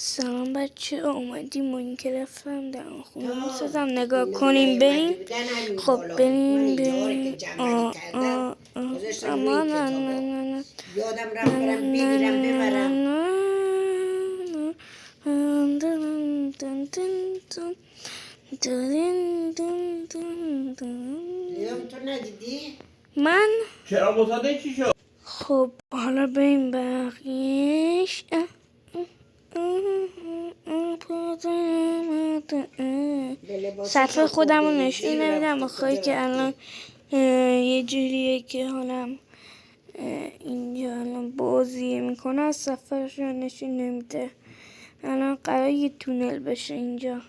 سلام بچه اومدیم ماینکرافت هم در خونه میسازم نگاه کنیم بریم. خب بریم اما نه یادم رفت برم بگیرم ببرم. لیام تو ندیدی؟ من چرا بوتاده چی شد؟ خب حالا بریم بقیش. سطح خودم رو نشون نمیدم بخوایی که الان یه جوریه که حالم اینجا الان بازی میکنه از سفرش رو نشون نمیده. الان قرار یه تونل بشه اینجا،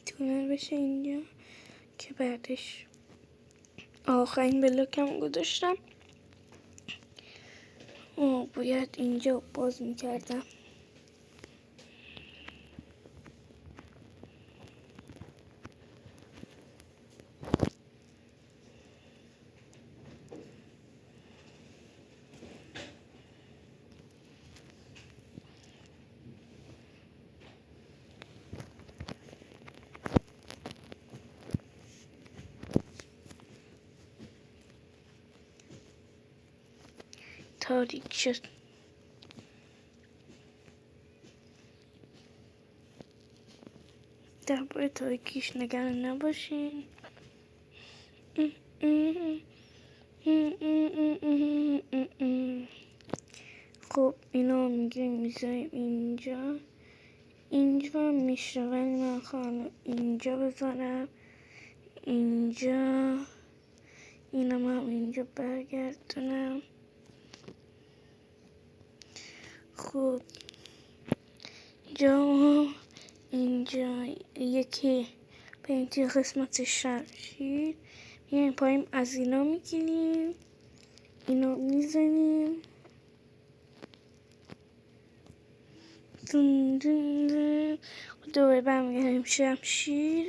تونل بشه اینجا که بعدش آخرین بلاکم گذاشتم. باید اینجا باز میکردم. تاریک شد. درباره تاریکیش نگران نباشین. خب اینا میگیریم میذاریم اینجا. اینجا میشه ولی من خواهم اینجا بذارم. اینجا اینم هم اینجا برگردونم. خب اینجا یکی بریم توی قسمت شمشیر میایم پایین، از اینا میگیریم اینا میزنیم. دوباره برمیگردیم شمشیر،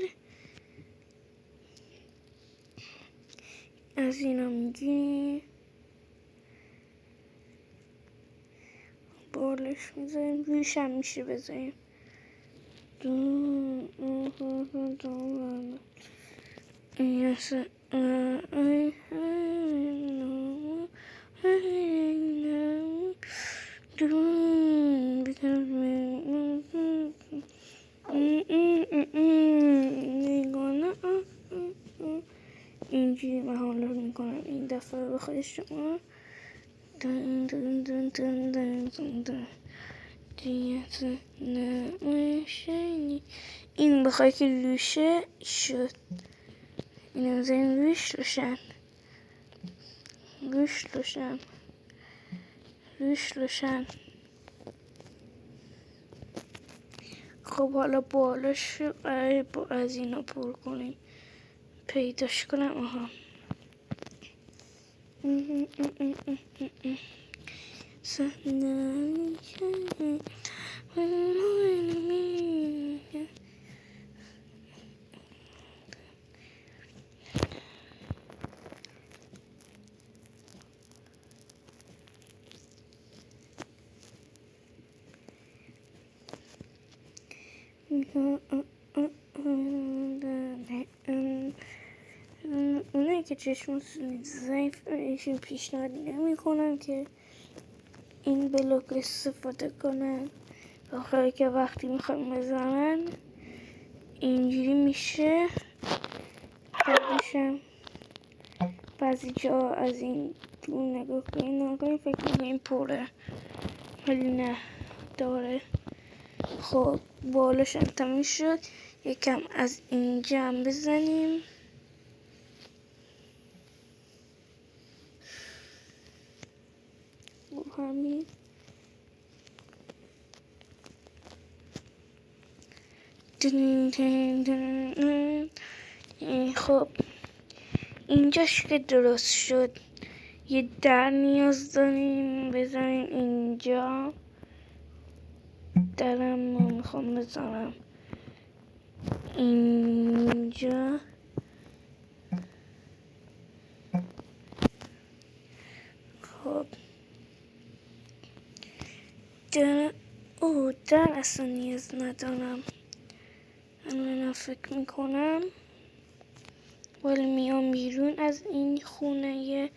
از اینا میگیریم بالش میزنیم رویش هم میشه بزنیم. اینجوری من حالا میکنم این دفعه بخواد شما این بخوای که لوشه شد. این بزنیم روش روشن. خب حالا بالاش با از اینا پر کنیم. پیداش کنم. آها اونایی که چشم ضعیف ایشون پیشنهاد نمی کنم که این بلوک استفاده کنن، بخاطر که وقتی میخوایم بزنن اینجوری میشه. بعدشم بعضی جا از این تو نگاه کنیم فکر میکنیم پره ولی نه داره. خب بالش تموم شد، یکم از اینجا هم بزنیم. همین خب اینجاش که درست شد یه در نیاز داریم بزنیم اینجا. درم میخوام بزنم اینجا. خب در اصلا نیاز ندارم. الان فکر میکنم ولی میام بیرون از این خونه.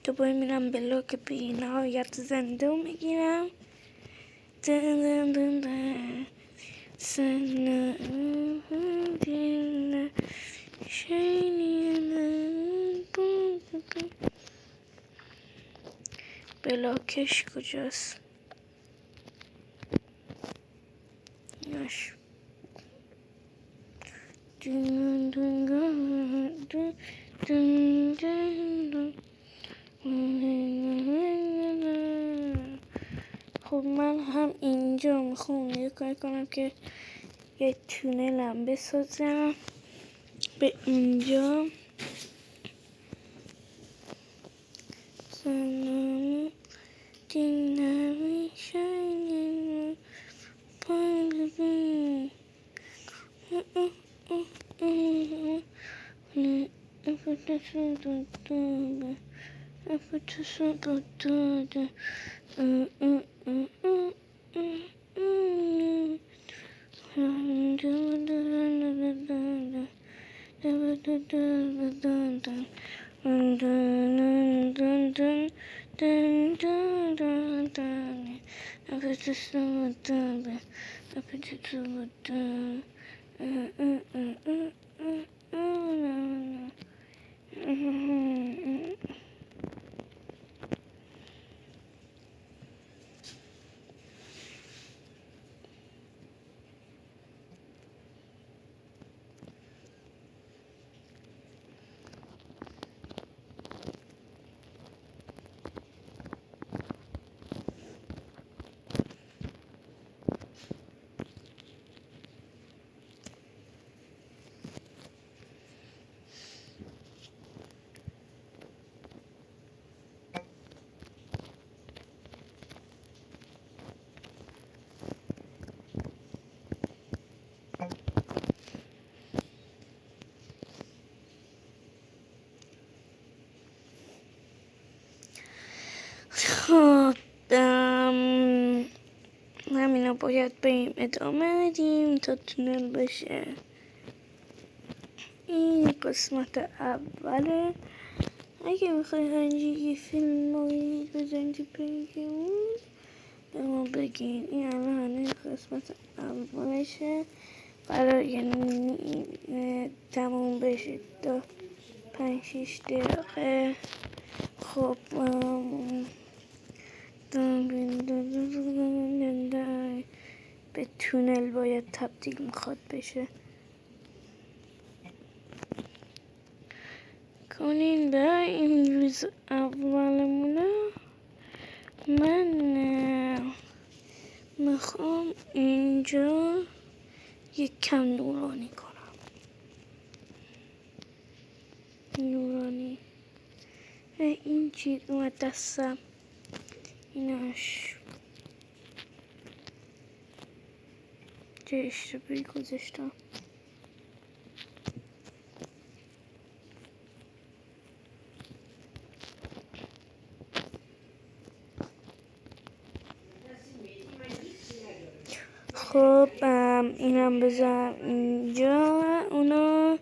دوباره میرم بلاک بی نهایت زنده و میگیرم. بلاکش کجاست؟ یاش خب من هم اینجا میخوام یه کار کنم که یه تونلم بسازم به اینجا. خب همینا باید بریم ادامه بدیم تا تونل بشه. این قسمت اوله. اگه میخوای هنجی فیلم رو بزنید بگیم به ما بگین. این الان قسمت اولشه برای یعنی تموم بشه تا 5-6 دقیقه. خب به تونل باید تبدیل میخواد بشه. کنین برای این روز اولمونه من میخوام اینجا یک کم نورانی کنم. نورانی این چیز اومد دستم. ایناش چه اشتباهی گذاشتم. خب اینم بذارم اینجا. اونا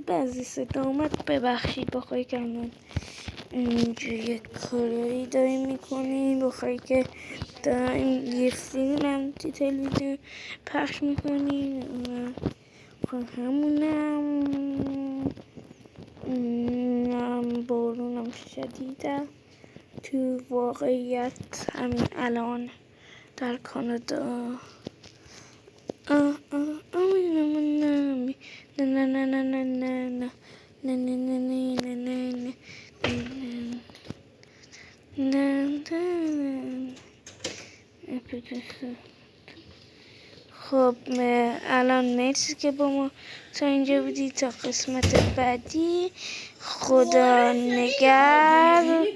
بعضی صدا اومد ببخشید. بخوایی که الان اینجا یک کاری داریم میکنیم. بخوایی که داریم یه فیلم هم تو تلویزیون پخش میکنیم. خب همونم بارونم شدیده تو واقعیت همین الان در کانادا. خب الان مرسی که با ما تا اینجا بودی. تا قسمت بعدی خدا نگهدار.